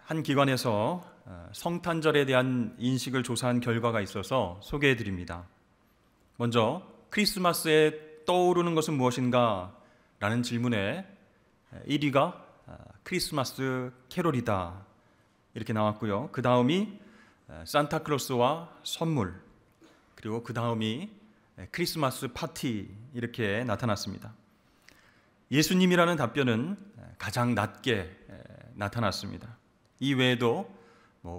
한 기관에서 성탄절에 대한 인식을 조사한 결과가 있어서 소개해 드립니다. 먼저 크리스마스에 떠오르는 것은 무엇인가? 라는 질문에 1위가 크리스마스 캐롤이다 이렇게 나왔고요. 그 다음이 산타클로스와 선물, 그리고 그 다음이 크리스마스 파티 이렇게 나타났습니다. 예수님이라는 답변은 가장 낮게 나타났습니다. 이 외에도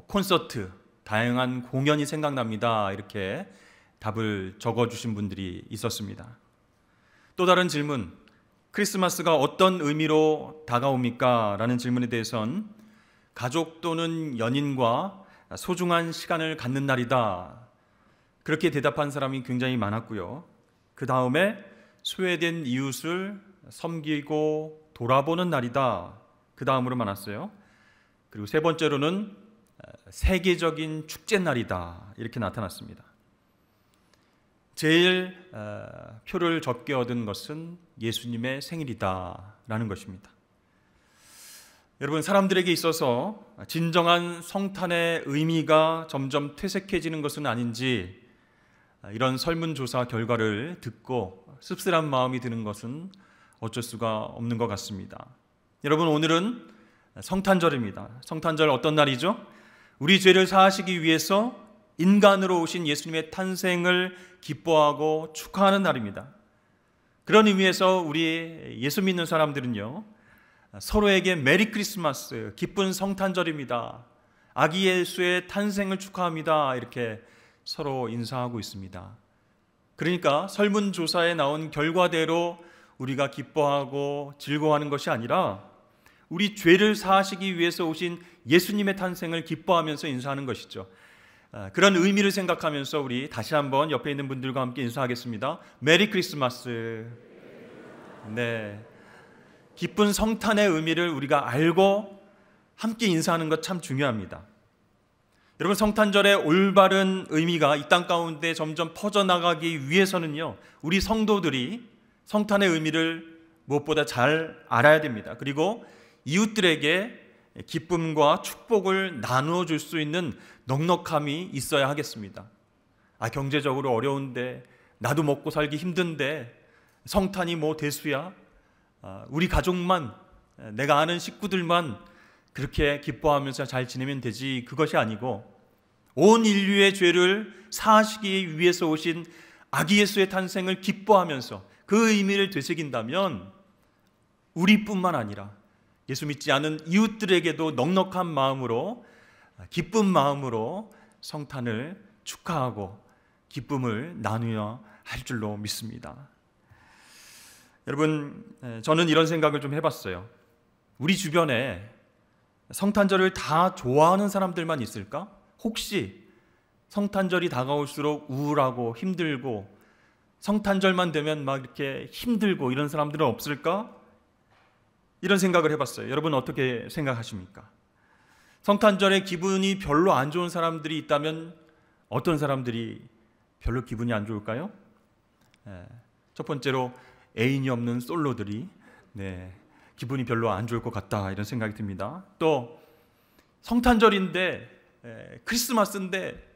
콘서트, 다양한 공연이 생각납니다 이렇게 답을 적어주신 분들이 있었습니다. 또 다른 질문, 크리스마스가 어떤 의미로 다가옵니까? 라는 질문에 대해선 가족 또는 연인과 소중한 시간을 갖는 날이다 그렇게 대답한 사람이 굉장히 많았고요. 그 다음에 소외된 이웃을 섬기고 돌아보는 날이다 그 다음으로 많았어요. 그리고 세 번째로는 세계적인 축제 날이다 이렇게 나타났습니다. 제일 표를 적게 얻은 것은 예수님의 생일이다 라는 것입니다. 여러분, 사람들에게 있어서 진정한 성탄의 의미가 점점 퇴색해지는 것은 아닌지 이런 설문조사 결과를 듣고 씁쓸한 마음이 드는 것은 어쩔 수가 없는 것 같습니다. 여러분, 오늘은 성탄절입니다. 성탄절 어떤 날이죠? 우리 죄를 사하시기 위해서 인간으로 오신 예수님의 탄생을 기뻐하고 축하하는 날입니다. 그런 의미에서 우리 예수 믿는 사람들은요, 서로에게 메리 크리스마스, 기쁜 성탄절입니다, 아기 예수의 탄생을 축하합니다 이렇게 서로 인사하고 있습니다. 그러니까 설문조사에 나온 결과대로 우리가 기뻐하고 즐거워하는 것이 아니라 우리 죄를 사하시기 위해서 오신 예수님의 탄생을 기뻐하면서 인사하는 것이죠. 그런 의미를 생각하면서 우리 다시 한번 옆에 있는 분들과 함께 인사하겠습니다. 메리 크리스마스. 네, 기쁜 성탄의 의미를 우리가 알고 함께 인사하는 것 참 중요합니다. 여러분, 성탄절의 올바른 의미가 이 땅 가운데 점점 퍼져나가기 위해서는요, 우리 성도들이 성탄의 의미를 무엇보다 잘 알아야 됩니다. 그리고 이웃들에게 기쁨과 축복을 나누어 줄 수 있는 넉넉함이 있어야 하겠습니다. 경제적으로 어려운데, 나도 먹고 살기 힘든데 성탄이 뭐 대수야? 우리 가족만, 내가 아는 식구들만 그렇게 기뻐하면서 잘 지내면 되지, 그것이 아니고 온 인류의 죄를 사하시기 위해서 오신 아기 예수의 탄생을 기뻐하면서 그 의미를 되새긴다면 우리뿐만 아니라 예수 믿지 않은 이웃들에게도 넉넉한 마음으로, 기쁜 마음으로 성탄을 축하하고 기쁨을 나누어야 할 줄로 믿습니다. 여러분, 저는 이런 생각을 좀 해봤어요. 우리 주변에 성탄절을 다 좋아하는 사람들만 있을까? 혹시 성탄절이 다가올수록 우울하고 힘들고 성탄절만 되면 막 이렇게 힘들고 이런 사람들은 없을까? 이런 생각을 해봤어요. 여러분 어떻게 생각하십니까? 성탄절에 기분이 별로 안 좋은 사람들이 있다면 어떤 사람들이 별로 기분이 안 좋을까요? 첫 번째로 애인이 없는 솔로들이 기분이 별로 안 좋을 것 같다 이런 생각이 듭니다. 또 성탄절인데 크리스마스인데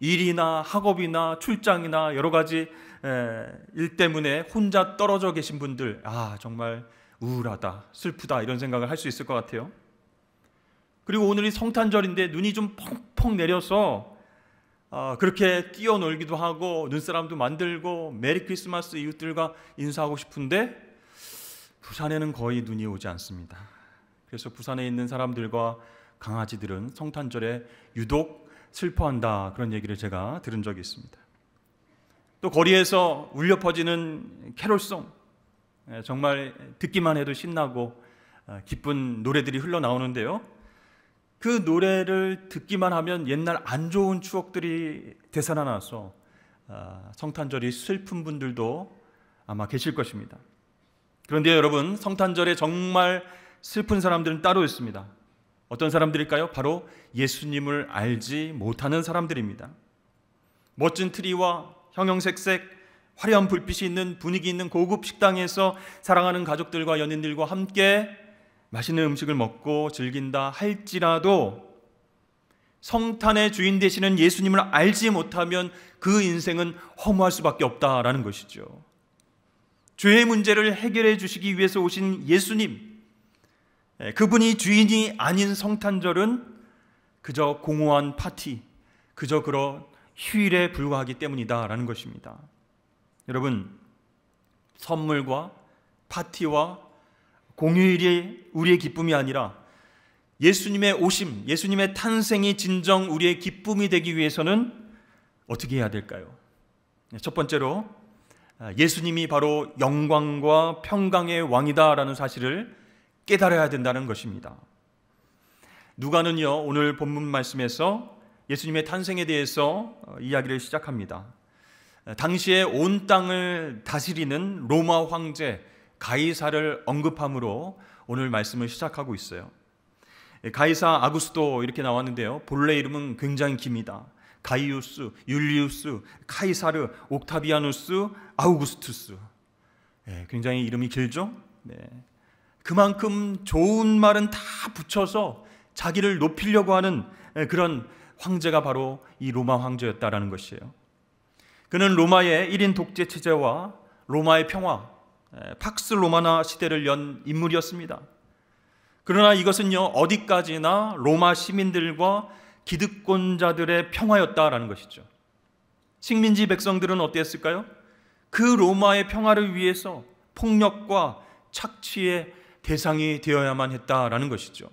일이나 학업이나 출장이나 여러 가지 일 때문에 혼자 떨어져 계신 분들, 정말 우울하다, 슬프다 이런 생각을 할 수 있을 것 같아요. 그리고 오늘이 성탄절인데 눈이 좀 펑펑 내려서 그렇게 뛰어놀기도 하고 눈사람도 만들고 메리 크리스마스 이웃들과 인사하고 싶은데 부산에는 거의 눈이 오지 않습니다. 그래서 부산에 있는 사람들과 강아지들은 성탄절에 유독 슬퍼한다 그런 얘기를 제가 들은 적이 있습니다. 또 거리에서 울려 퍼지는 캐롤송, 정말 듣기만 해도 신나고 기쁜 노래들이 흘러나오는데요, 그 노래를 듣기만 하면 옛날 안 좋은 추억들이 되살아나서 성탄절이 슬픈 분들도 아마 계실 것입니다. 그런데 여러분, 성탄절에 정말 슬픈 사람들은 따로 있습니다. 어떤 사람들일까요? 바로 예수님을 알지 못하는 사람들입니다. 멋진 트리와 형형색색 화려한 불빛이 있는 분위기 있는 고급 식당에서 사랑하는 가족들과 연인들과 함께 맛있는 음식을 먹고 즐긴다 할지라도 성탄의 주인 되시는 예수님을 알지 못하면 그 인생은 허무할 수밖에 없다라는 것이죠. 죄의 문제를 해결해 주시기 위해서 오신 예수님, 그분이 주인이 아닌 성탄절은 그저 공허한 파티, 그저 그런 휴일에 불과하기 때문이다라는 것입니다. 여러분, 선물과 파티와 공휴일이 우리의 기쁨이 아니라 예수님의 오심, 예수님의 탄생이 진정 우리의 기쁨이 되기 위해서는 어떻게 해야 될까요? 첫 번째로 예수님이 바로 영광과 평강의 왕이다라는 사실을 깨달아야 된다는 것입니다. 누가는요, 오늘 본문 말씀에서 예수님의 탄생에 대해서 이야기를 시작합니다. 당시에 온 땅을 다스리는 로마 황제 가이사를 언급함으로 오늘 말씀을 시작하고 있어요. 가이사 아구스도 이렇게 나왔는데요, 본래 이름은 굉장히 깁니다. 가이우스, 율리우스, 카이사르, 옥타비아누스, 아우구스투스. 굉장히 이름이 길죠? 그만큼 좋은 말은 다 붙여서 자기를 높이려고 하는 그런 황제가 바로 이 로마 황제였다라는 것이에요. 그는 로마의 1인 독재 체제와 로마의 평화, 팍스 로마나 시대를 연 인물이었습니다. 그러나 이것은요, 어디까지나 로마 시민들과 기득권자들의 평화였다라는 것이죠. 식민지 백성들은 어땠을까요? 그 로마의 평화를 위해서 폭력과 착취의 대상이 되어야만 했다라는 것이죠.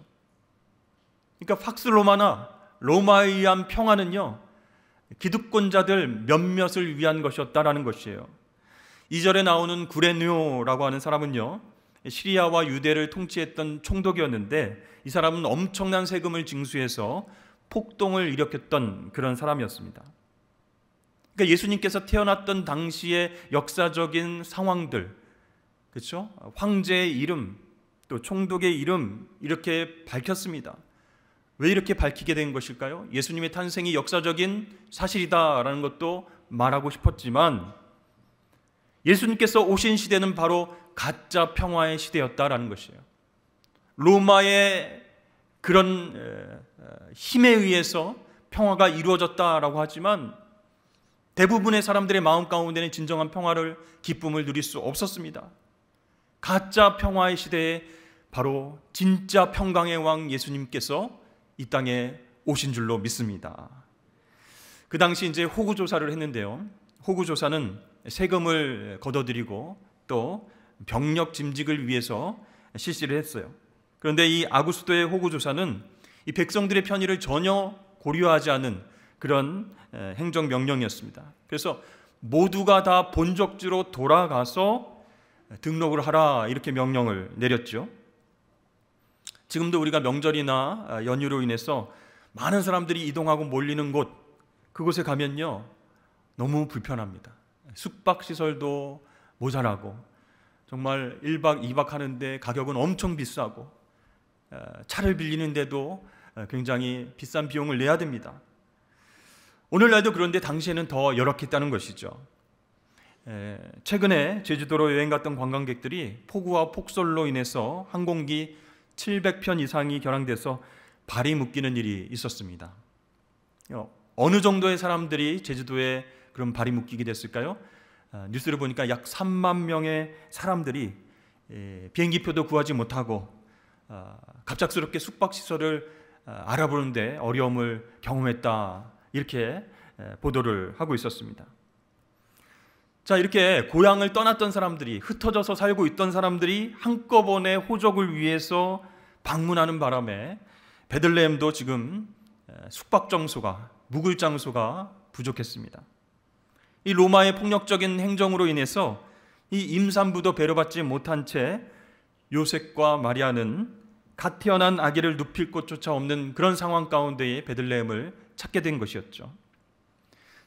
그러니까 팍스 로마나 로마에 의한 평화는요, 기득권자들 몇몇을 위한 것이었다라는 것이에요. 2절에 나오는 구레뇨라고 하는 사람은요, 시리아와 유대를 통치했던 총독이었는데 이 사람은 엄청난 세금을 징수해서 폭동을 일으켰던 그런 사람이었습니다. 그러니까 예수님께서 태어났던 당시의 역사적인 상황들, 그렇죠? 황제의 이름, 또 총독의 이름 이렇게 밝혔습니다. 왜 이렇게 밝히게 된 것일까요? 예수님의 탄생이 역사적인 사실이다라는 것도 말하고 싶었지만 예수님께서 오신 시대는 바로 가짜 평화의 시대였다라는 것이에요. 로마의 그런 힘에 의해서 평화가 이루어졌다라고 하지만 대부분의 사람들의 마음 가운데는 진정한 평화를, 기쁨을 누릴 수 없었습니다. 가짜 평화의 시대에 바로 진짜 평강의 왕 예수님께서 이 땅에 오신 줄로 믿습니다. 그 당시 이제 호구조사를 했는데요, 호구조사는 세금을 걷어들이고 또 병력 짐직을 위해서 실시를 했어요. 그런데 이 아구스도의 호구조사는 이 백성들의 편의를 전혀 고려하지 않은 그런 행정명령이었습니다. 그래서 모두가 다 본적지로 돌아가서 등록을 하라, 이렇게 명령을 내렸죠. 지금도 우리가 명절이나 연휴로 인해서 많은 사람들이 이동하고 몰리는 곳, 그곳에 가면요, 너무 불편합니다. 숙박시설도 모자라고, 정말 1박 2박 하는데 가격은 엄청 비싸고, 차를 빌리는데도 굉장히 비싼 비용을 내야 됩니다. 오늘날도 그런데 당시에는 더 열악했다는 것이죠. 최근에 제주도로 여행 갔던 관광객들이 폭우와 폭설로 인해서 항공기 700편 이상이 결항돼서 발이 묶이는 일이 있었습니다. 어느 정도의 사람들이 제주도에 그럼 발이 묶이게 됐을까요? 뉴스를 보니까 약 3만 명의 사람들이 비행기표도 구하지 못하고 갑작스럽게 숙박시설을 알아보는데 어려움을 경험했다, 이렇게 보도를 하고 있었습니다. 자, 이렇게 고향을 떠났던 사람들이, 흩어져서 살고 있던 사람들이 한꺼번에 호적을 위해서 방문하는 바람에 베들레헴도 지금 숙박 장소가, 묵을 장소가 부족했습니다. 이 로마의 폭력적인 행정으로 인해서 이 임산부도 배려받지 못한 채 요셉과 마리아는 갓 태어난 아기를 눕힐 곳조차 없는 그런 상황 가운데에 베들레헴을 찾게 된 것이었죠.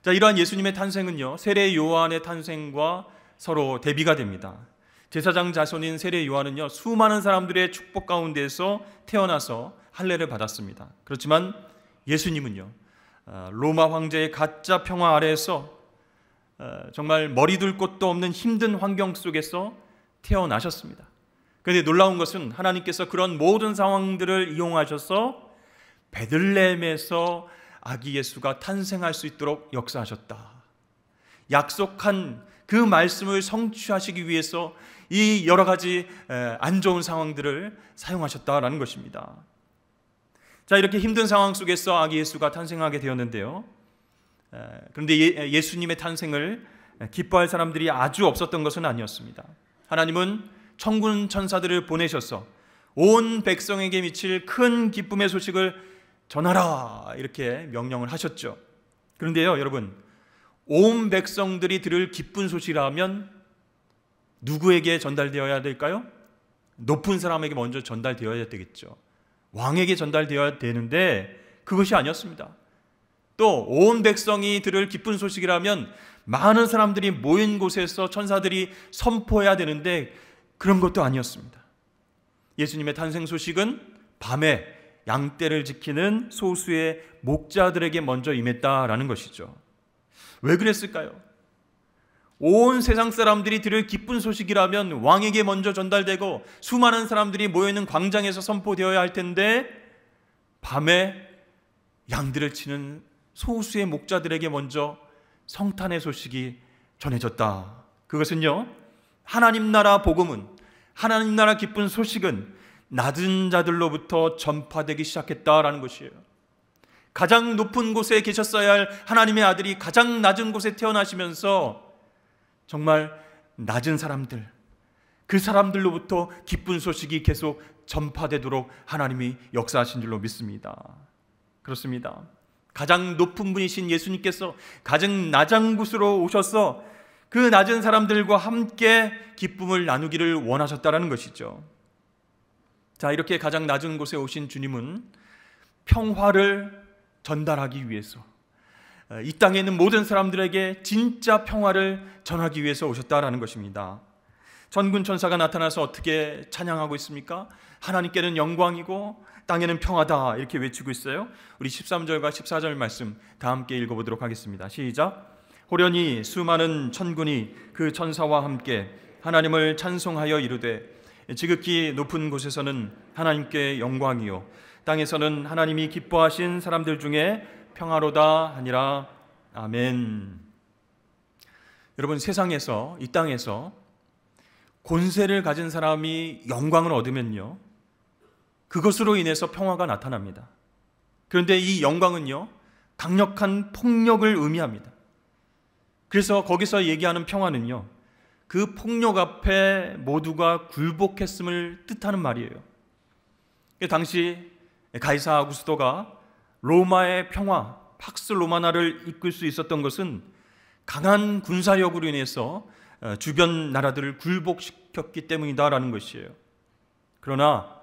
자, 이러한 예수님의 탄생은요, 세례 요한의 탄생과 서로 대비가 됩니다. 제사장 자손인 세례 요한은요, 수많은 사람들의 축복 가운데서 태어나서 할례를 받았습니다. 그렇지만 예수님은요, 로마 황제의 가짜 평화 아래에서 정말 머리 둘 곳도 없는 힘든 환경 속에서 태어나셨습니다. 그런데 놀라운 것은 하나님께서 그런 모든 상황들을 이용하셔서 베들레헴에서 아기 예수가 탄생할 수 있도록 역사하셨다. 약속한 그 말씀을 성취하시기 위해서 이 여러 가지 안 좋은 상황들을 사용하셨다라는 것입니다. 자, 이렇게 힘든 상황 속에서 아기 예수가 탄생하게 되었는데요. 그런데 예수님의 탄생을 기뻐할 사람들이 아주 없었던 것은 아니었습니다. 하나님은 천군 천사들을 보내셔서 온 백성에게 미칠 큰 기쁨의 소식을 전하라 이렇게 명령을 하셨죠. 그런데요, 여러분, 온 백성들이 들을 기쁜 소식이라면 누구에게 전달되어야 될까요? 높은 사람에게 먼저 전달되어야 되겠죠. 왕에게 전달되어야 되는데 그것이 아니었습니다. 또 온 백성이 들을 기쁜 소식이라면 많은 사람들이 모인 곳에서 천사들이 선포해야 되는데 그런 것도 아니었습니다. 예수님의 탄생 소식은 밤에 양떼를 지키는 소수의 목자들에게 먼저 임했다라는 것이죠. 왜 그랬을까요? 온 세상 사람들이 들을 기쁜 소식이라면 왕에게 먼저 전달되고 수많은 사람들이 모여있는 광장에서 선포되어야 할 텐데 밤에 양들을 치는 소수의 목자들에게 먼저 성탄의 소식이 전해졌다. 그것은요, 하나님 나라 복음은, 하나님 나라 기쁜 소식은 낮은 자들로부터 전파되기 시작했다라는 것이에요. 가장 높은 곳에 계셨어야 할 하나님의 아들이 가장 낮은 곳에 태어나시면서 정말 낮은 사람들, 그 사람들로부터 기쁜 소식이 계속 전파되도록 하나님이 역사하신 줄로 믿습니다. 그렇습니다. 가장 높은 분이신 예수님께서 가장 낮은 곳으로 오셔서 그 낮은 사람들과 함께 기쁨을 나누기를 원하셨다는 것이죠. 자, 이렇게 가장 낮은 곳에 오신 주님은 평화를 전달하기 위해서, 이 땅에 있는 모든 사람들에게 진짜 평화를 전하기 위해서 오셨다라는 것입니다. 천군 천사가 나타나서 어떻게 찬양하고 있습니까? 하나님께는 영광이고 땅에는 평화다 이렇게 외치고 있어요. 우리 13절과 14절 말씀 다 함께 읽어보도록 하겠습니다. 시작. 호련히 수많은 천군이 그 천사와 함께 하나님을 찬송하여 이르되 지극히 높은 곳에서는 하나님께 영광이요 땅에서는 하나님이 기뻐하신 사람들 중에 평화로다 하니라. 아멘. 여러분, 세상에서, 이 땅에서 권세를 가진 사람이 영광을 얻으면요, 그것으로 인해서 평화가 나타납니다. 그런데 이 영광은요, 강력한 폭력을 의미합니다. 그래서 거기서 얘기하는 평화는요, 그 폭력 앞에 모두가 굴복했음을 뜻하는 말이에요. 당시 가이사 아구스토가 로마의 평화, 팍스 로마나를 이끌 수 있었던 것은 강한 군사력으로 인해서 주변 나라들을 굴복시켰기 때문이다라는 것이에요. 그러나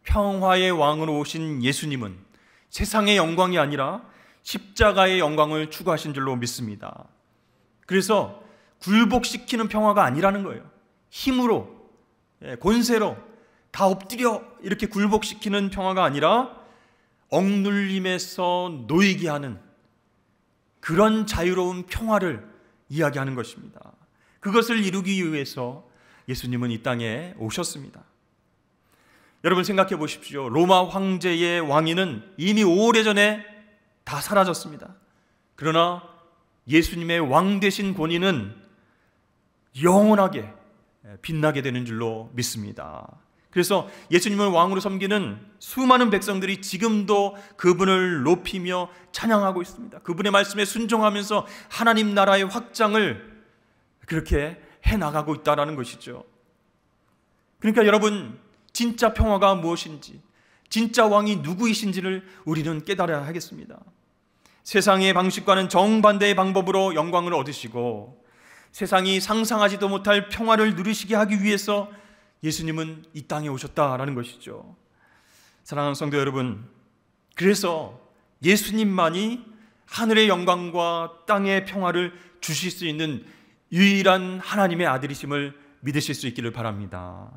평화의 왕으로 오신 예수님은 세상의 영광이 아니라 십자가의 영광을 추구하신 줄로 믿습니다. 그래서 굴복시키는 평화가 아니라는 거예요. 힘으로, 권세로 다 엎드려 이렇게 굴복시키는 평화가 아니라 억눌림에서 놓이게 하는 그런 자유로운 평화를 이야기하는 것입니다. 그것을 이루기 위해서 예수님은 이 땅에 오셨습니다. 여러분 생각해 보십시오. 로마 황제의 왕위는 이미 오래전에 다 사라졌습니다. 그러나 예수님의 왕 되신 권위는 영원하게 빛나게 되는 줄로 믿습니다. 그래서 예수님을 왕으로 섬기는 수많은 백성들이 지금도 그분을 높이며 찬양하고 있습니다. 그분의 말씀에 순종하면서 하나님 나라의 확장을 그렇게 해나가고 있다는 것이죠. 그러니까 여러분, 진짜 평화가 무엇인지, 진짜 왕이 누구이신지를 우리는 깨달아야 하겠습니다. 세상의 방식과는 정반대의 방법으로 영광을 얻으시고 세상이 상상하지도 못할 평화를 누리시게 하기 위해서 예수님은 이 땅에 오셨다라는 것이죠. 사랑하는 성도 여러분, 그래서 예수님만이 하늘의 영광과 땅의 평화를 주실 수 있는 유일한 하나님의 아들이심을 믿으실 수 있기를 바랍니다.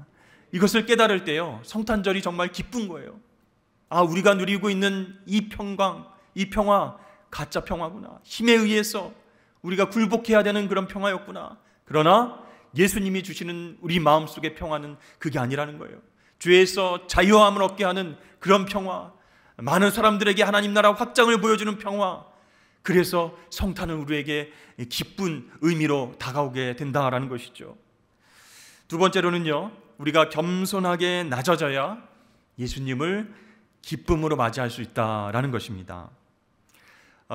이것을 깨달을 때요, 성탄절이 정말 기쁜 거예요. 아, 우리가 누리고 있는 이 평강, 이 평화, 가짜 평화구나. 힘에 의해서 우리가 굴복해야 되는 그런 평화였구나. 그러나 예수님이 주시는 우리 마음속의 평화는 그게 아니라는 거예요. 죄에서 자유함을 얻게 하는 그런 평화, 많은 사람들에게 하나님 나라 확장을 보여주는 평화, 그래서 성탄은 우리에게 기쁜 의미로 다가오게 된다라는 것이죠. 두 번째로는요, 우리가 겸손하게 낮아져야 예수님을 기쁨으로 맞이할 수 있다라는 것입니다.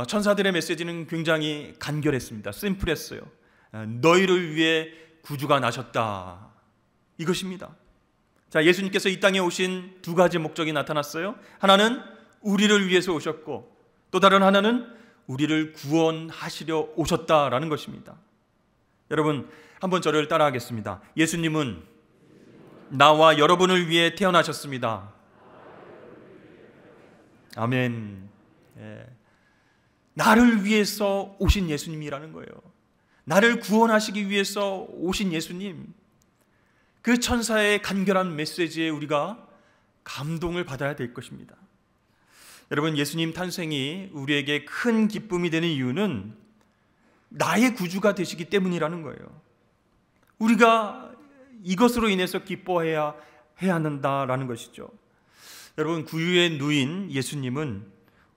천사들의 메시지는 굉장히 간결했습니다. 심플했어요. 너희를 위해 구주가 나셨다, 이것입니다. 자, 예수님께서 이 땅에 오신 두 가지 목적이 나타났어요. 하나는 우리를 위해서 오셨고, 또 다른 하나는 우리를 구원하시려 오셨다라는 것입니다. 여러분, 한번 저를 따라하겠습니다. 예수님은 나와 여러분을 위해 태어나셨습니다. 아멘. 나를 위해서 오신 예수님이라는 거예요. 나를 구원하시기 위해서 오신 예수님, 그 천사의 간결한 메시지에 우리가 감동을 받아야 될 것입니다. 여러분, 예수님 탄생이 우리에게 큰 기쁨이 되는 이유는 나의 구주가 되시기 때문이라는 거예요. 우리가 이것으로 인해서 기뻐해야 한다라는 것이죠. 여러분, 구유의 누인 예수님은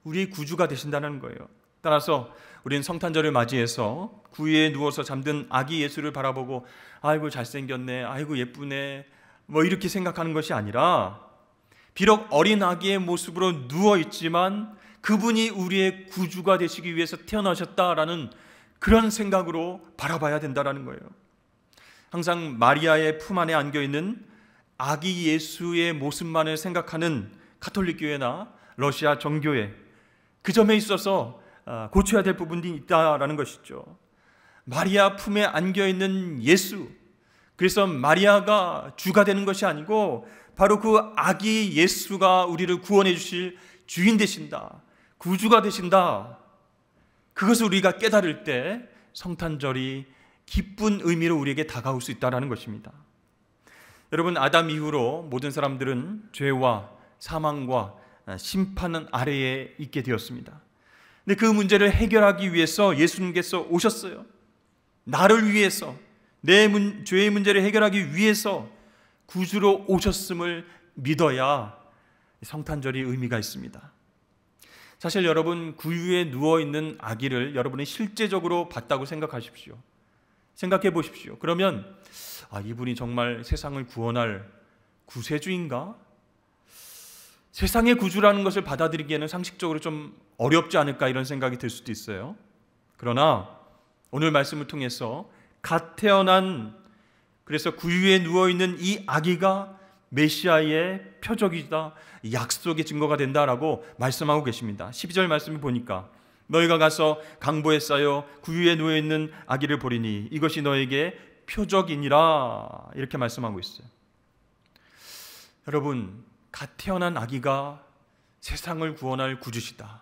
우리의 구주가 되신다는 거예요. 따라서 우리는 성탄절을 맞이해서 구유에 누워서 잠든 아기 예수를 바라보고 아이고 잘생겼네, 아이고 예쁘네, 뭐 이렇게 생각하는 것이 아니라, 비록 어린 아기의 모습으로 누워있지만 그분이 우리의 구주가 되시기 위해서 태어나셨다라는 그런 생각으로 바라봐야 된다는 거예요. 항상 마리아의 품 안에 안겨있는 아기 예수의 모습만을 생각하는 가톨릭 교회나 러시아 정교회, 그 점에 있어서 고쳐야 될 부분이 있다라는 것이죠. 마리아 품에 안겨있는 예수, 그래서 마리아가 주가 되는 것이 아니고 바로 그 아기 예수가 우리를 구원해 주실 주인 되신다, 구주가 되신다. 그것을 우리가 깨달을 때 성탄절이 기쁜 의미로 우리에게 다가올 수 있다는 것입니다. 여러분, 아담 이후로 모든 사람들은 죄와 사망과 심판 아래에 있게 되었습니다. 근데 그 문제를 해결하기 위해서 예수님께서 오셨어요. 나를 위해서, 내 죄의 문제를 해결하기 위해서 구주로 오셨음을 믿어야 성탄절이 의미가 있습니다. 사실 여러분, 구유에 누워있는 아기를 여러분이 실제적으로 봤다고 생각하십시오. 생각해 보십시오. 그러면 이분이 정말 세상을 구원할 구세주인가? 세상의 구주라는 것을 받아들이기에는 상식적으로 좀 어렵지 않을까, 이런 생각이 들 수도 있어요. 그러나 오늘 말씀을 통해서 갓 태어난, 그래서 구유에 누워있는 이 아기가 메시아의 표적이다, 약속의 증거가 된다라고 말씀하고 계십니다. 12절 말씀을 보니까 너희가 가서 강보에 쌓여 구유에 누워있는 아기를 보리니 이것이 너에게 표적이니라, 이렇게 말씀하고 있어요. 여러분, 갓 태어난 아기가 세상을 구원할 구주시다.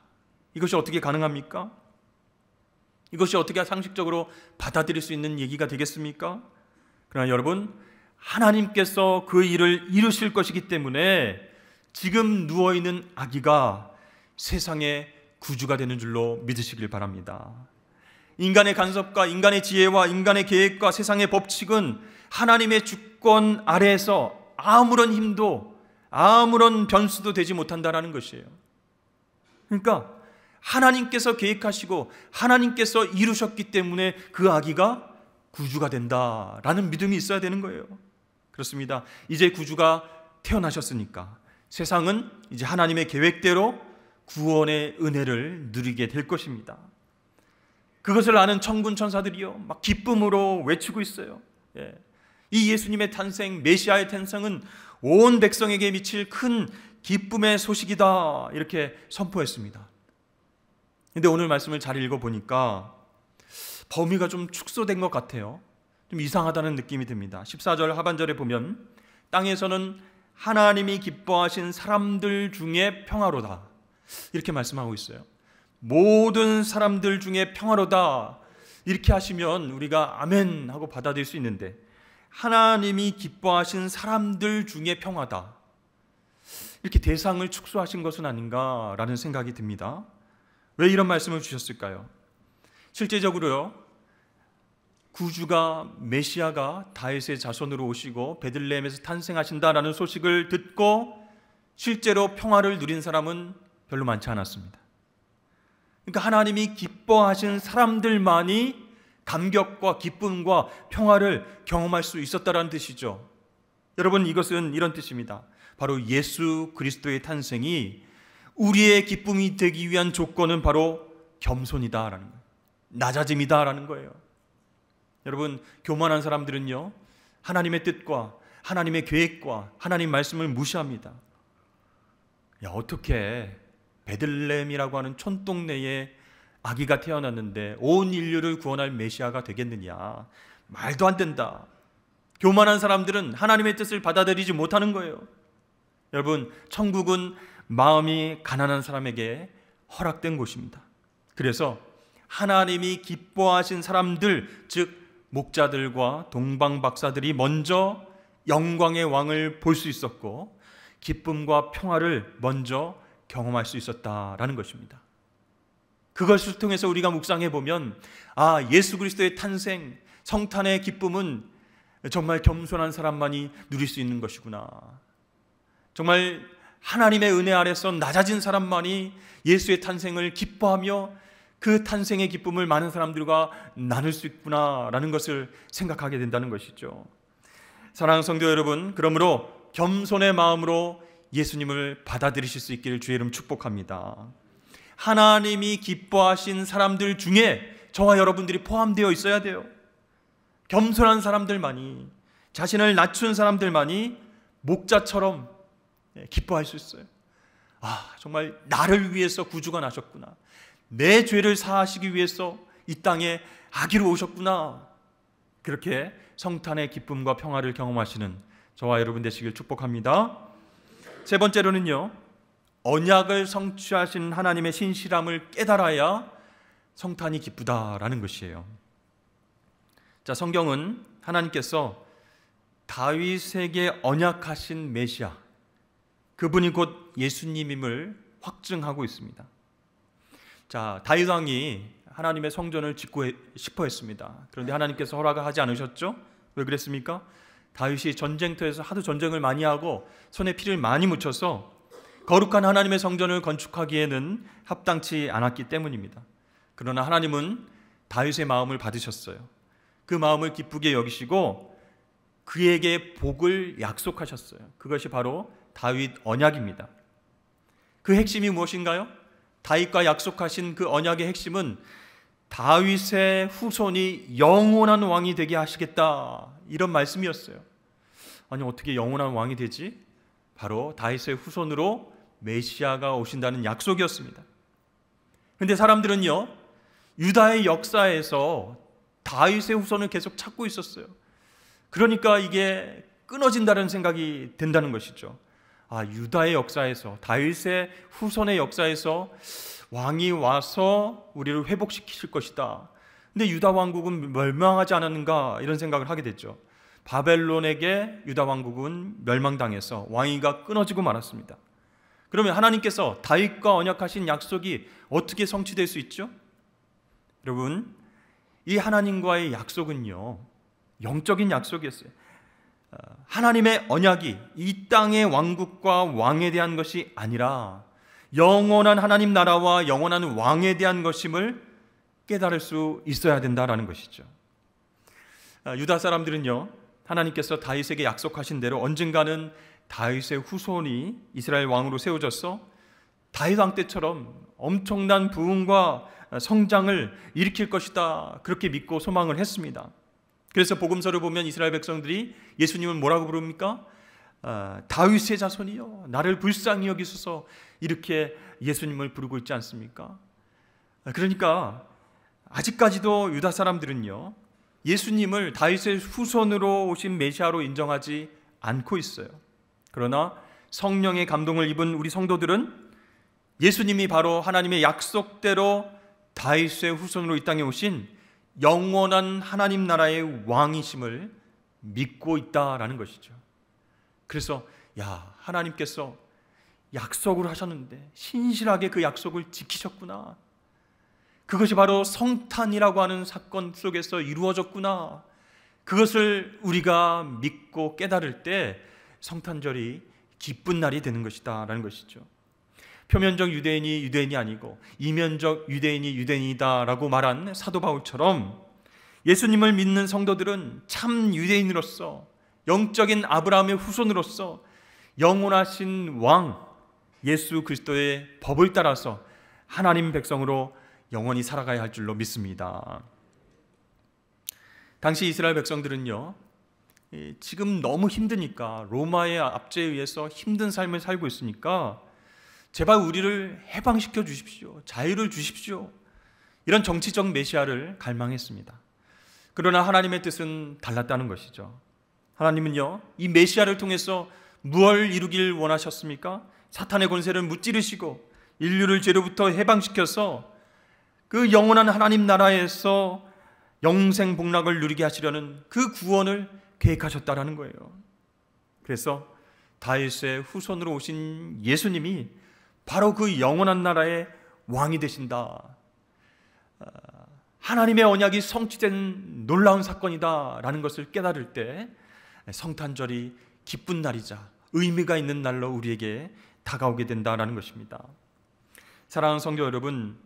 이것이 어떻게 가능합니까? 이것이 어떻게 상식적으로 받아들일 수 있는 얘기가 되겠습니까? 그러나 여러분, 하나님께서 그 일을 이루실 것이기 때문에 지금 누워있는 아기가 세상의 구주가 되는 줄로 믿으시길 바랍니다. 인간의 간섭과 인간의 지혜와 인간의 계획과 세상의 법칙은 하나님의 주권 아래에서 아무런 힘도 아무런 변수도 되지 못한다라는 것이에요. 그러니까 하나님께서 계획하시고 하나님께서 이루셨기 때문에 그 아기가 구주가 된다라는 믿음이 있어야 되는 거예요. 그렇습니다. 이제 구주가 태어나셨으니까 세상은 이제 하나님의 계획대로 구원의 은혜를 누리게 될 것입니다. 그것을 아는 천군 천사들이요 막 기쁨으로 외치고 있어요. 이 예수님의 탄생, 메시아의 탄생은 온 백성에게 미칠 큰 기쁨의 소식이다, 이렇게 선포했습니다. 그런데 오늘 말씀을 잘 읽어보니까 범위가 좀 축소된 것 같아요. 좀 이상하다는 느낌이 듭니다. 14절 하반절에 보면 땅에서는 하나님이 기뻐하신 사람들 중에 평화로다, 이렇게 말씀하고 있어요. 모든 사람들 중에 평화로다, 이렇게 하시면 우리가 아멘 하고 받아들일 수 있는데, 하나님이 기뻐하신 사람들 중에 평화다, 이렇게 대상을 축소하신 것은 아닌가라는 생각이 듭니다. 왜 이런 말씀을 주셨을까요? 실제적으로요, 구주가 메시아가 다윗의 자손으로 오시고 베들레헴에서 탄생하신다라는 소식을 듣고 실제로 평화를 누린 사람은 별로 많지 않았습니다. 그러니까 하나님이 기뻐하신 사람들만이 감격과 기쁨과 평화를 경험할 수 있었다라는 뜻이죠. 여러분, 이것은 이런 뜻입니다. 바로 예수 그리스도의 탄생이 우리의 기쁨이 되기 위한 조건은 바로 겸손이다라는 거예요. 낮아짐이다라는 거예요. 여러분, 교만한 사람들은요, 하나님의 뜻과 하나님의 계획과 하나님 말씀을 무시합니다. 야, 어떻게 베들레헴이라고 하는 촌동네에 아기가 태어났는데 온 인류를 구원할 메시아가 되겠느냐? 말도 안 된다. 교만한 사람들은 하나님의 뜻을 받아들이지 못하는 거예요. 여러분, 천국은 마음이 가난한 사람에게 허락된 곳입니다. 그래서 하나님이 기뻐하신 사람들, 즉 목자들과 동방 박사들이 먼저 영광의 왕을 볼 수 있었고 기쁨과 평화를 먼저 경험할 수 있었다라는 것입니다. 그것을 통해서 우리가 묵상해 보면, 아, 예수 그리스도의 탄생, 성탄의 기쁨은 정말 겸손한 사람만이 누릴 수 있는 것이구나. 정말 하나님의 은혜 아래서 낮아진 사람만이 예수의 탄생을 기뻐하며 그 탄생의 기쁨을 많은 사람들과 나눌 수 있구나라는 것을 생각하게 된다는 것이죠. 사랑하는 성도 여러분, 그러므로 겸손의 마음으로 예수님을 받아들이실 수 있기를 주의 이름 축복합니다. 하나님이 기뻐하신 사람들 중에 저와 여러분들이 포함되어 있어야 돼요. 겸손한 사람들만이, 자신을 낮춘 사람들만이 목자처럼 기뻐할 수 있어요. 아, 정말 나를 위해서 구주가 나셨구나. 내 죄를 사하시기 위해서 이 땅에 아기로 오셨구나. 그렇게 성탄의 기쁨과 평화를 경험하시는 저와 여러분 되시길 축복합니다. 세 번째로는요, 언약을 성취하신 하나님의 신실함을 깨달아야 성탄이 기쁘다라는 것이에요. 자, 성경은 하나님께서 다윗에게 언약하신 메시아, 그분이 곧 예수님임을 확증하고 있습니다. 자, 다윗 왕이 하나님의 성전을 짓고 싶어 했습니다. 그런데 하나님께서 허락을 하지 않으셨죠? 왜 그랬습니까? 다윗이 전쟁터에서 하도 전쟁을 많이 하고 손에 피를 많이 묻혀서 거룩한 하나님의 성전을 건축하기에는 합당치 않았기 때문입니다. 그러나 하나님은 다윗의 마음을 받으셨어요. 그 마음을 기쁘게 여기시고 그에게 복을 약속하셨어요. 그것이 바로 다윗 언약입니다. 그 핵심이 무엇인가요? 다윗과 약속하신 그 언약의 핵심은 다윗의 후손이 영원한 왕이 되게 하시겠다, 이런 말씀이었어요. 아니, 어떻게 영원한 왕이 되지? 바로 다윗의 후손으로 메시아가 오신다는 약속이었습니다. 그런데 사람들은요, 유다의 역사에서 다윗의 후손을 계속 찾고 있었어요. 그러니까 이게 끊어진다는 생각이 든다는 것이죠. 아, 유다의 역사에서, 다윗의 후손의 역사에서 왕이 와서 우리를 회복시키실 것이다. 근데 유다 왕국은 멸망하지 않았는가, 이런 생각을 하게 됐죠. 바벨론에게 유다 왕국은 멸망당해서 왕위가 끊어지고 말았습니다. 그러면 하나님께서 다윗과 언약하신 약속이 어떻게 성취될 수 있죠? 여러분, 이 하나님과의 약속은요, 영적인 약속이었어요. 하나님의 언약이 이 땅의 왕국과 왕에 대한 것이 아니라 영원한 하나님 나라와 영원한 왕에 대한 것임을 깨달을 수 있어야 된다라는 것이죠. 유다 사람들은요, 하나님께서 다윗에게 약속하신 대로 언젠가는 다윗의 후손이 이스라엘 왕으로 세워져서 다윗 왕 때처럼 엄청난 부흥과 성장을 일으킬 것이다, 그렇게 믿고 소망을 했습니다. 그래서 복음서를 보면 이스라엘 백성들이 예수님을 뭐라고 부릅니까? 다윗의 자손이요, 나를 불쌍히 여기소서, 이렇게 예수님을 부르고 있지 않습니까? 그러니까 아직까지도 유다 사람들은요, 예수님을 다윗의 후손으로 오신 메시아로 인정하지 않고 있어요. 그러나 성령의 감동을 입은 우리 성도들은 예수님이 바로 하나님의 약속대로 다윗의 후손으로 이 땅에 오신 영원한 하나님 나라의 왕이심을 믿고 있다라는 것이죠. 그래서 야, 하나님께서 약속을 하셨는데 신실하게 그 약속을 지키셨구나. 그것이 바로 성탄이라고 하는 사건 속에서 이루어졌구나. 그것을 우리가 믿고 깨달을 때 성탄절이 기쁜 날이 되는 것이다 라는 것이죠. 표면적 유대인이 유대인이 아니고 이면적 유대인이 유대인이다라고 말한 사도 바울처럼 예수님을 믿는 성도들은 참 유대인으로서, 영적인 아브라함의 후손으로서 영원하신 왕 예수 그리스도의 법을 따라서 하나님 백성으로 영원히 살아가야 할 줄로 믿습니다. 당시 이스라엘 백성들은요, 지금 너무 힘드니까, 로마의 압제에 의해서 힘든 삶을 살고 있으니까 제발 우리를 해방시켜 주십시오, 자유를 주십시오, 이런 정치적 메시아를 갈망했습니다. 그러나 하나님의 뜻은 달랐다는 것이죠. 하나님은요, 이 메시아를 통해서 무엇을 이루길 원하셨습니까? 사탄의 권세를 무찌르시고 인류를 죄로부터 해방시켜서 그 영원한 하나님 나라에서 영생 복락을 누리게 하시려는 그 구원을 계획하셨다라는 거예요. 그래서 다윗의 후손으로 오신 예수님이 바로 그 영원한 나라의 왕이 되신다, 하나님의 언약이 성취된 놀라운 사건이다라는 것을 깨달을 때 성탄절이 기쁜 날이자 의미가 있는 날로 우리에게 다가오게 된다라는 것입니다. 사랑하는 성도 여러분,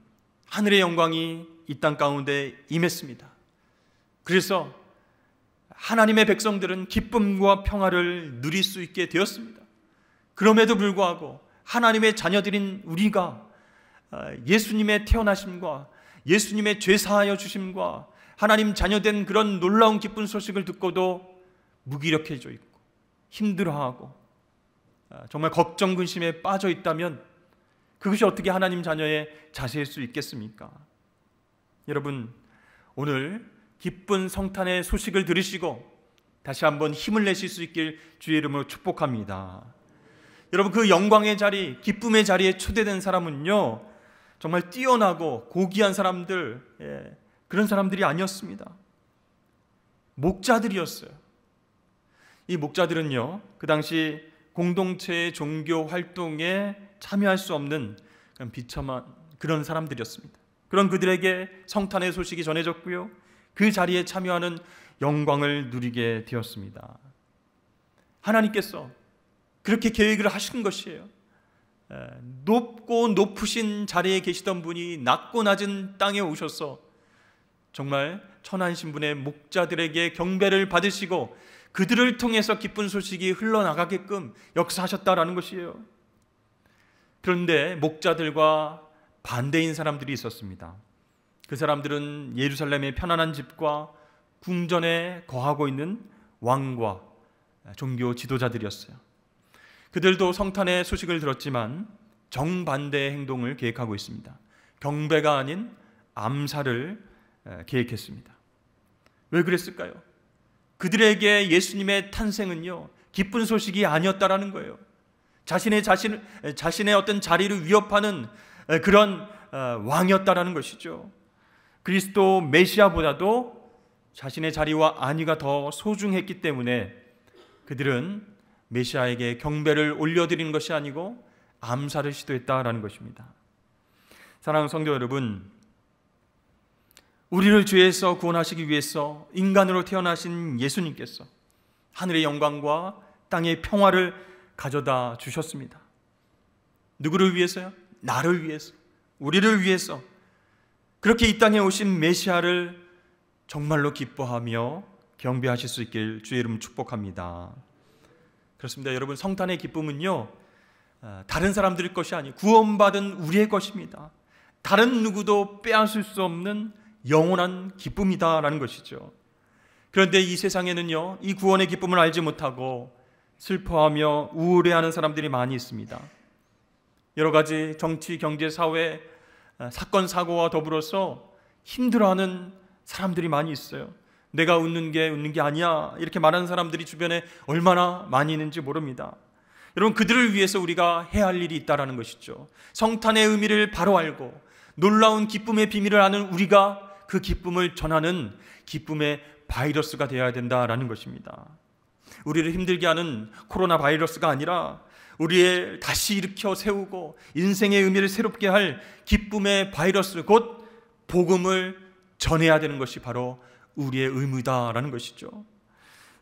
하늘의 영광이 이 땅 가운데 임했습니다. 그래서 하나님의 백성들은 기쁨과 평화를 누릴 수 있게 되었습니다. 그럼에도 불구하고 하나님의 자녀들인 우리가 예수님의 태어나심과 예수님의 죄 사하여 주심과 하나님 자녀된 그런 놀라운 기쁜 소식을 듣고도 무기력해져 있고 힘들어하고 정말 걱정 근심에 빠져 있다면 그것이 어떻게 하나님 자녀의 자세일 수 있겠습니까? 여러분, 오늘 기쁜 성탄의 소식을 들으시고 다시 한번 힘을 내실 수 있길 주의 이름으로 축복합니다. 여러분, 그 영광의 자리, 기쁨의 자리에 초대된 사람은요, 정말 뛰어나고 고귀한 사람들, 그런 사람들이 아니었습니다. 목자들이었어요. 이 목자들은요, 그 당시 공동체의 종교 활동에 참여할 수 없는 비참한 그런 사람들이었습니다. 그런 그들에게 성탄의 소식이 전해졌고요, 그 자리에 참여하는 영광을 누리게 되었습니다. 하나님께서 그렇게 계획을 하신 것이에요. 높고 높으신 자리에 계시던 분이 낮고 낮은 땅에 오셔서 정말 천한 신분의 목자들에게 경배를 받으시고 그들을 통해서 기쁜 소식이 흘러나가게끔 역사하셨다라는 것이에요. 그런데 목자들과 반대인 사람들이 있었습니다. 그 사람들은 예루살렘의 편안한 집과 궁전에 거하고 있는 왕과 종교 지도자들이었어요. 그들도 성탄의 소식을 들었지만 정반대의 행동을 계획하고 있습니다. 경배가 아닌 암살을 계획했습니다. 왜 그랬을까요? 그들에게 예수님의 탄생은요, 기쁜 소식이 아니었다라는 거예요. 자신의 어떤 자리를 위협하는 그런 왕이었다라는 것이죠. 그리스도 메시아보다도 자신의 자리와 안위가 더 소중했기 때문에 그들은 메시아에게 경배를 올려드리는 것이 아니고 암살을 시도했다라는 것입니다. 사랑하는 성도 여러분, 우리를 죄에서 구원하시기 위해서 인간으로 태어나신 예수님께서 하늘의 영광과 땅의 평화를 가져다 주셨습니다. 누구를 위해서요? 나를 위해서, 우리를 위해서. 그렇게 이 땅에 오신 메시아를 정말로 기뻐하며 경배하실 수 있길 주의 이름 축복합니다. 그렇습니다. 여러분, 성탄의 기쁨은요, 다른 사람들의 것이 아니고 구원받은 우리의 것입니다. 다른 누구도 빼앗을 수 없는 영원한 기쁨이다라는 것이죠. 그런데 이 세상에는요, 이 구원의 기쁨을 알지 못하고 슬퍼하며 우울해하는 사람들이 많이 있습니다. 여러 가지 정치, 경제, 사회, 사건, 사고와 더불어서 힘들어하는 사람들이 많이 있어요. 내가 웃는 게 아니야, 이렇게 말하는 사람들이 주변에 얼마나 많이 있는지 모릅니다. 여러분, 그들을 위해서 우리가 해야 할 일이 있다는 것이죠. 성탄의 의미를 바로 알고 놀라운 기쁨의 비밀을 아는 우리가 그 기쁨을 전하는 기쁨의 바이러스가 되어야 된다는 것입니다. 우리를 힘들게 하는 코로나 바이러스가 아니라 우리의 다시 일으켜 세우고 인생의 의미를 새롭게 할 기쁨의 바이러스, 곧 복음을 전해야 되는 것이 바로 우리의 의무다라는 것이죠.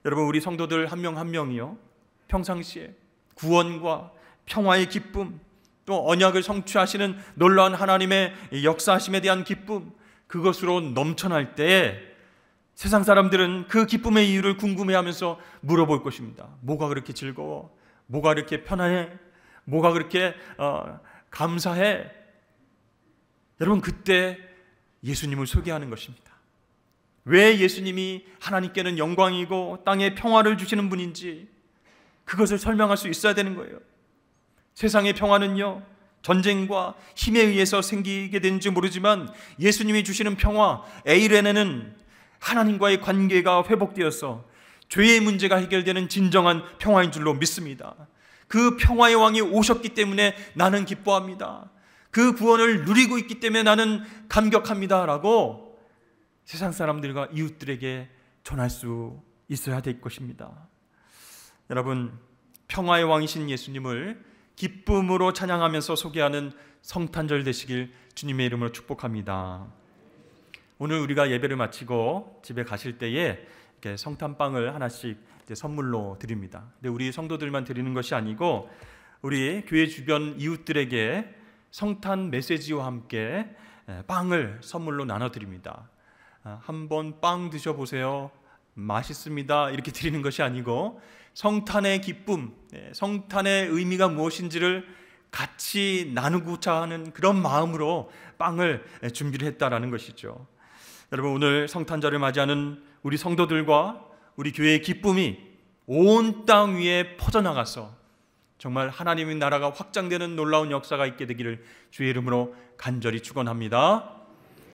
여러분, 우리 성도들 한 명 한 명이요, 평상시에 구원과 평화의 기쁨, 또 언약을 성취하시는 놀라운 하나님의 역사하심에 대한 기쁨, 그것으로 넘쳐날 때에 세상 사람들은 그 기쁨의 이유를 궁금해하면서 물어볼 것입니다. 뭐가 그렇게 즐거워? 뭐가 그렇게 편안해? 뭐가 그렇게 감사해? 여러분, 그때 예수님을 소개하는 것입니다. 왜 예수님이 하나님께는 영광이고 땅에 평화를 주시는 분인지 그것을 설명할 수 있어야 되는 거예요. 세상의 평화는요, 전쟁과 힘에 의해서 생기게 되는지 모르지만 예수님이 주시는 평화, 에이레네는 하나님과의 관계가 회복되어서 죄의 문제가 해결되는 진정한 평화인 줄로 믿습니다. 그 평화의 왕이 오셨기 때문에 나는 기뻐합니다. 그 구원을 누리고 있기 때문에 나는 감격합니다 라고 세상 사람들과 이웃들에게 전할 수 있어야 될 것입니다. 여러분, 평화의 왕이신 예수님을 기쁨으로 찬양하면서 소개하는 성탄절 되시길 주님의 이름으로 축복합니다. 오늘 우리가 예배를 마치고 집에 가실 때에 이렇게 성탄빵을 하나씩 선물로 드립니다. 근데 우리 성도들만 드리는 것이 아니고 우리 교회 주변 이웃들에게 성탄 메시지와 함께 빵을 선물로 나눠드립니다. 한번 빵 드셔보세요, 맛있습니다, 이렇게 드리는 것이 아니고 성탄의 기쁨, 성탄의 의미가 무엇인지를 같이 나누고자 하는 그런 마음으로 빵을 준비를 했다라는 것이죠. 여러분, 오늘 성탄절을 맞이하는 우리 성도들과 우리 교회의 기쁨이 온 땅 위에 퍼져나가서 정말 하나님의 나라가 확장되는 놀라운 역사가 있게 되기를 주의 이름으로 간절히 축원합니다.